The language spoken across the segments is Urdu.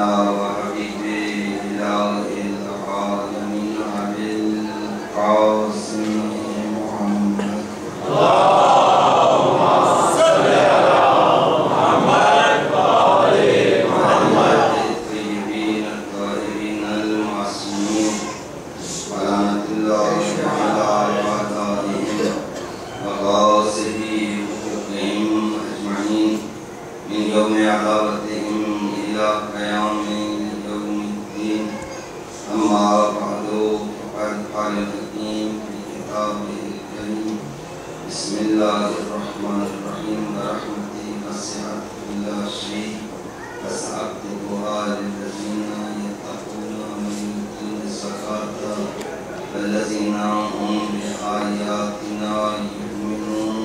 سيدنا وحبيب إله العالمين أبي القاسم محمد اللهم صل على محمد وآل محمد الطيبين الطاهرين المعصومين ولعنة الله على أعدائهم وغاصبي حقوقهم أجمعين من يوم عداوتهم إلى قيام يوم الدين. أما بعد فقد قال الحكيم في كتابه الكريم بسم الله الرحمن الرحيم ورحمتي وسعت كل شيء فسأكتبها للذين يتقون ويؤتون الزكاة والذين هم بآياتنا يؤمنون.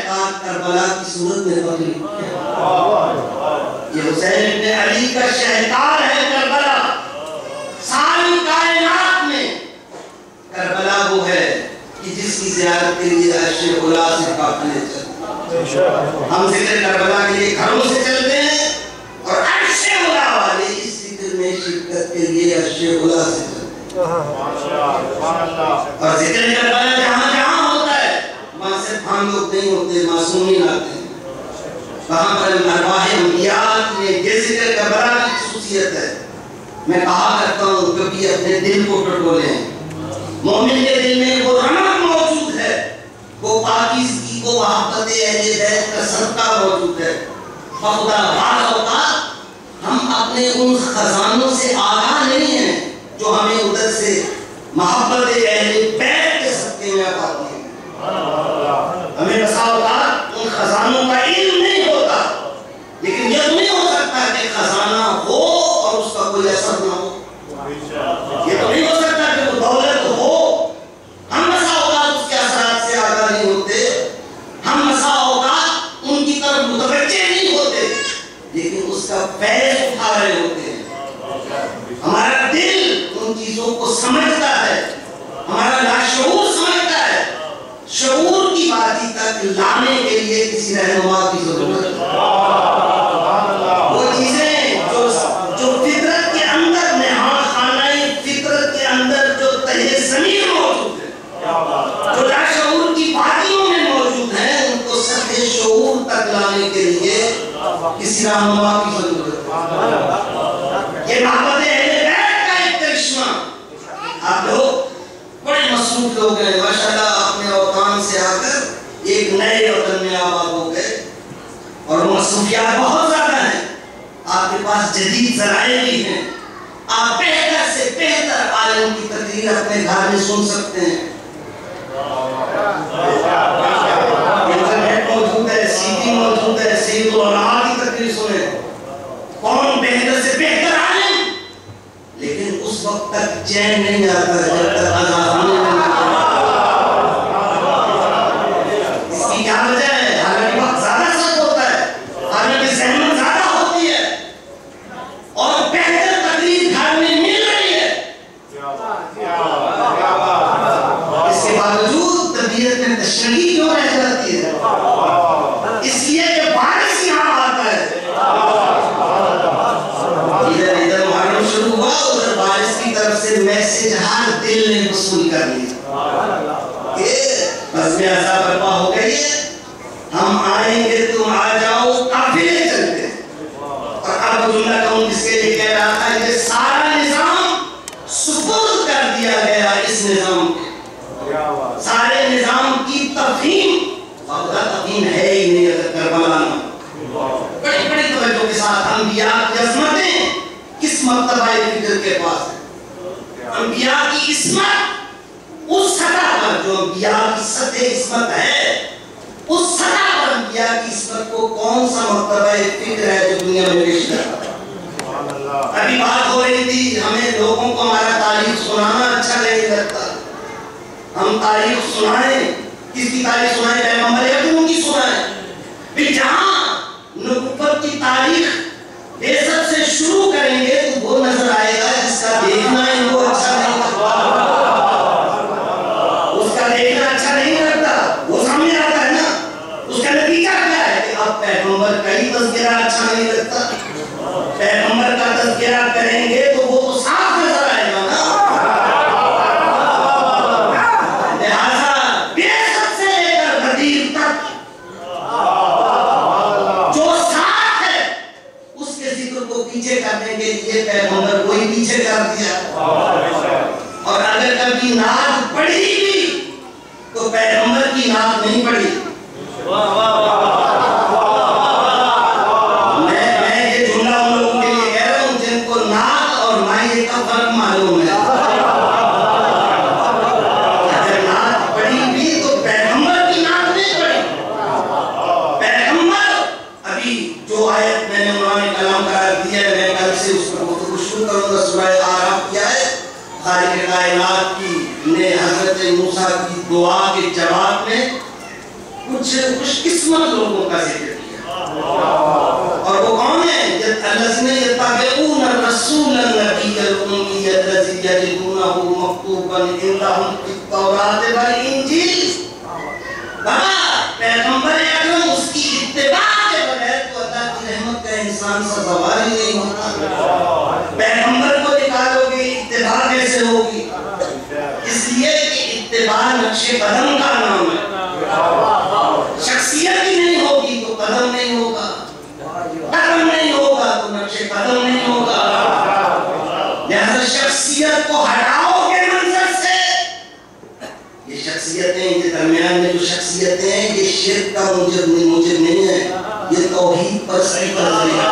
صلوات کربلا کی صورت میں تخلیق کیا. یہ حسین ابن علی کا شہکار ہے کربلا. ساری کائنات میں کربلا وہ ہے کہ جس کی زیارت کے لیے عرش اولا سے قافلے چلتے ہیں. ہم ذکر کربلا کے لیے گھروں سے چلتے ہیں اور عرش اولا والے اس ذکر میں شرکت کے لیے عرش اولا سے چلتے ہیں. اور ذکر کربلا جہاں جہاں ہوتا ہے وہاں صرف ہم لوگ نہیں ہوتے، معصومین آتے ہیں. وہاں پر ارواح انبیاء نے یہ ذکر کربلا کی خصوصیت ہے. میں کہا کرتا ہوں کبھی اپنے دل کو ٹٹولیں. مومن کے دل میں وہ رونق موجود ہے، وہ پاکیزگی، وہ محبت اہل بیت کا صدقہ موجود ہے. خدا بعض اوقات ہم اپنے ان خزانوں سے آگاہ نہیں ہیں جو ہمیں ادھر سے محبت اہل بیت کے صدقے میں پاتی ہیں. ہمیں بسا اوقات ان خزانوں کا علم نہیں ہوتا، لیکن یہ نہیں ہو سکتا کہ خزانہ ہو اور اس کا کوئی اثر نہ ہو. یہ تو نہیں ہو سکتا کہ وہ دولت ہو، ہم بسا اوقات اس کے اثرات سے آگاہ نہیں ہوتے، ہم بسا اوقات ان کی طرف متوجہ نہیں ہوتے، لیکن اس کا فیض اٹھا رہے ہوتے ہیں. ہمارا دل ان چیزوں کو سمجھتا ہے، ہمارا لاشعور سمجھتا ہے. شعور کی باتیں تک لانے کے لیے کسی رہنما کی ضرورت ہے. وہ چیزیں جو فطرت کے اندر نہاد خانہ فطرت کے اندر جو تہہ زمین موجود ہے، جو لاشعور کی باتیوں میں موجود ہیں، ان کو سطح شعور تک لانے کے لیے کسی رہنما کی ضرورت ہے. یہ محبت اہل بیت کا ایک کرشمہ. آپ لوگ بڑے مصروف لوگ ہیں ماشاءاللہ، اپنے اوطان سے آ کر ایک نئے وطن میں آباد ہو گئے اور مصروفیات بہت زیادہ ہیں. آپ کے پاس جدید ذرائع بھی ہیں، آپ بہتر سے بہتر عالم کی تقریر اپنے گھر میں سن سکتے ہیں. انٹرنیٹ موجود ہے، سی ڈی موجود ہے، سید العلماء کی تقریر سنیں. کون بہتر سے بہتر عالم، لیکن اس وقت تک چین نہیں آتا جب تک آزاد ہونے نہیں آتا. اس کی کیا وجہ ہے؟ حالانکہ وقت زیادہ سخت ہوتا ہے، حالانکہ زحمت زیادہ ہوتی ہے اور بہتر تقریر گھر میں مل رہی ہے. اس کے باوجود طبیعت میں تشنگی کیوں رہ جاتی ہے؟ اس لیے کہ بارش یہاں آتا ہے. ادھر محرم شروع ہوا، ادھر بارش کی طرف سے میسج ہر دل نے وصول کر لیا کہ بزم عزا برپا ہو گئی ہے، ہم آئیں گے، تم آ جاؤ. قافلے چلتے ہیں. اور اب جملہ کہوں جس کے لیے کہہ رہا تھا، یہ سارا نظام سپرد کر دیا گیا اس نظام کے. سارے نظام کی تفہیم خدا تفہیم ہے ہی نہیں. اگر کربلا بڑی بڑی توجہ کے ساتھ انبیاء کی عظمتیں کس مرتبہ فکر کے پاس ہے. انبیاء کی عصمت اس سطح پر جو انبیاء کی سطح عصمت ہے، اس سطح پر انبیاء کی عصمت کو کون سا مرتبہ فکر ہے جو دنیا میں پیش کرتا ہے. ابھی بات ہو رہی تھی، ہمیں لوگوں کو ہمارا تاریخ سنانا اچھا نہیں لگتا. ہم تاریخ سنائیں، کس کی تاریخ سنائیں؟ پیغمبر اکرم کی سنائیں. پھر جہاں نبوت کی تاریخ بعثت سے شروع کریں گے تو وہ نظر آئے گا جس کا دیکھنا ان کو اچھا نہیں لگتا. اس کا دیکھنا اچھا نہیں لگتا، وہ سامنے آتا ہے نا. اس کا نتیجہ کیا ہے کہ اب پیغمبر کا ہی تذکرہ اچھا نہیں لگتا. پیغمبر کا تذکرہ کریں گے تو وہ تو صاف نظر آئے گا نا. لہذا بعثت سے لے کر غدیر تک جو ساتھ ہے اس کے ذکر کو پیچھے کرنے کے لیے پیغمبر کو ہی پیچھے کر دیا. اور اگر کبھی نعت پڑھی بھی تو پیغمبر کی نعت نہیں پڑھی. میں یہ جملہ ان لوگوں کے لیے کہہ رہا ہوں جن کو نعت اور مائے کا فرق معلوم ہے. اگر نعت پڑھی بھی تو پیغمبر کی نعت نہیں پڑھی. پیغمبر ابھی جو آیت میں نے انہوں نے کلام قرار دیا ہے، میں کل سے اس پر گفتگو شروع کروں گا. سورہ آراف کیا ہے؟ خالق کائنات کی نے حضرت موسیٰ کی دعا کے جواب میں کچھ خوش قسمت لوگوں کا ذکر کیا. اور وہ کون ہیں؟ انسان سے سوال ہی نہیں ہوتا. پیغمبر کو نکالو گے اتباع کیسے ہوگی؟ اس لیے کہ اتباع نقش قدم کا نام ہے. شخصیت ہی نہیں ہوگی تو قدم نہیں ہوگا, قدم نہیں ہوگا تو نقش قدم نہیں ہوگا. لہذا شخصیت کو ہٹاؤ گے منظر سے. یہ شخصیتیں کے درمیان میں جو شخصیتیں ہیں یہ شرک کا موجب نہیں ہے, یہ توحید پر صحیح کر رہی ہے.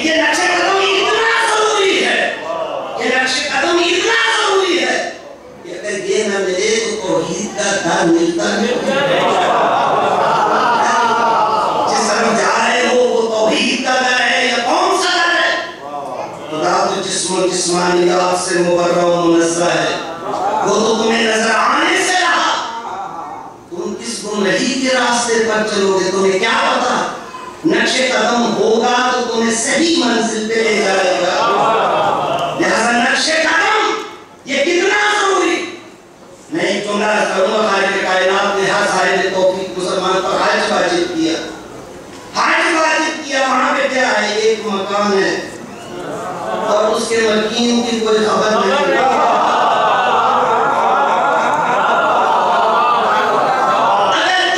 یہ نقش قدم اتنا ضروری ہے, یہ نقش قدم اتنا ضروری ہے کہ اگر یہ نہ ملے تو توحید کا دار ملتا نہیں. جس طرف جا رہے ہو وہ توحید کا در ہے یا کون سا در ہے؟ خدا تو جسم و جسمانیات سے مبرہ و منزہ ہے, وہ تو تمہیں نظر آنے سے رہا. تم کس گمراہی کے راستے پر چلو گے تمہیں کیا پتا؟ نقش قدم ہوگا تو تمہیں صحیح منزل پہ لے جائے گا. لہذا نقش قدم یہ کتنا ضروری. میں ایک جملہ کروں گا, خالق کائنات نے ہر صاحب توفیق مسلمان پر حج واجب کیا. حج واجب کیا, وہاں پہ کیا ہے؟ ایک مکان ہے اور اس کے ملکین کی کوئی خبر نہیں. اگر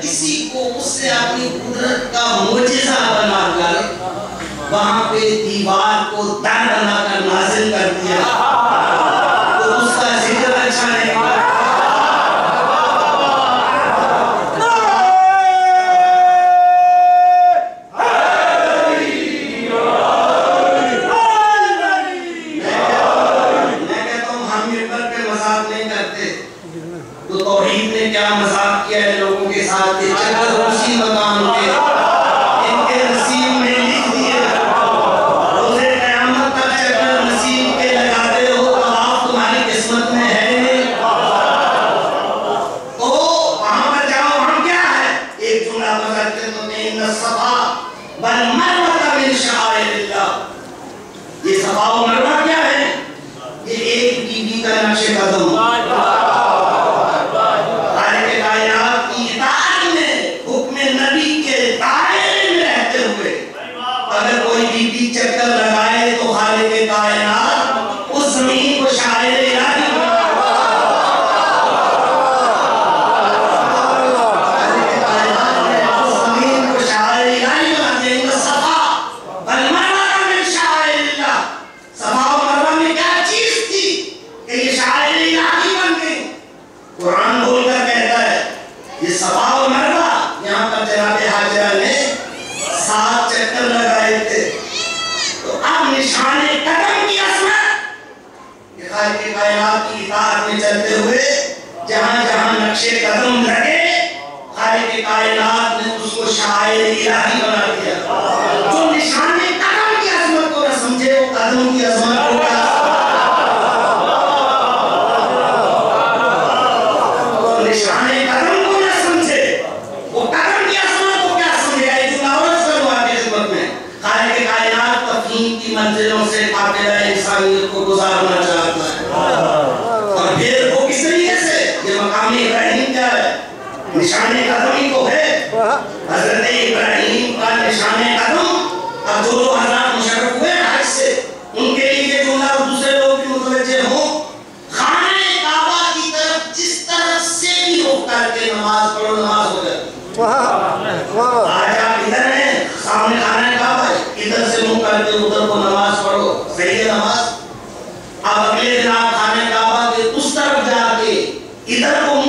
کسی کو اس نے اپنی قدرت کا معجزہ بنا کر وہاں پہ دیوار کو در بنا کر نازل کر دیا تو اس کا ذکر اچھا نہیں. کیا مذاق کیا ہے لوگوں کے ساتھ, یہ چکر اسی مقام کے ان کے نصیب میں لکھ دیے. روزے قیامت تک چکر نصیب کے لگاتے ہو تو آپ تمہاری قسمت میں ہے نہیں. تو وہاں پر جاؤ, وہاں کیا ہے؟ ایک جملہ بذکر تمہیں ان الصفا والمروہ من شعائر اللہ. یہ صفا و مروہ کیا ہے؟ یہ ایک بی بی کا نقش قدم. چکر لگائے تو خالق کائنات اس زمین کو شاعر الہی قرآن بول کر کہتا ہے یہ صفا و مروہ. یہاں پر جناب حاجرہ نے 7 چکر لگائے تھے. تو اب نشان قدم کی عظمت کہ خالق کائنات کی اطاعت میں چلتے ہوئے جہاں جہاں نقش قدم لگے خالق کائنات نے اس کو شاعر الہی بنا دیا. جو نشان قدم کی عظمت کو نہ سمجھے وہ قدم کی عظمت کو کیا نشان قدم کو نہ سمجھے وہ قدم کی عظمت کو کیا سمجھے گا. یہ جملہ اور سر ہوا کی خدمت میں خالق کائنات تفہیم کی منزلوں سے قافلہ انسانیت کو گزارنا چاہتا ہے. اور پھر وہ کس طریقے سے یہ مقام ابراہیم کیا ہے؟ نشان قدم ہی تو ہے. حضرت ابراہیم کا نشان قدم. اب جو لوگ حضرات مشرف ہوئے حج سے ان کے لیے یہ جملہ اور دوسرے لوگ بھی متوجہ ہوں. خانہ کعبہ کی طرف جس طرف سے بھی رخ کر کے نماز پڑھو نماز ہو جاتی. آج آپ ادھر ہیں سامنے خانہ کعبہ ہے, ادھر سے منہ کر کے ادھر کو نماز پڑھو صحیح ہے نماز. اب اگلے دن آپ خانہ کعبہ کے اس طرف جا کے ادھر کو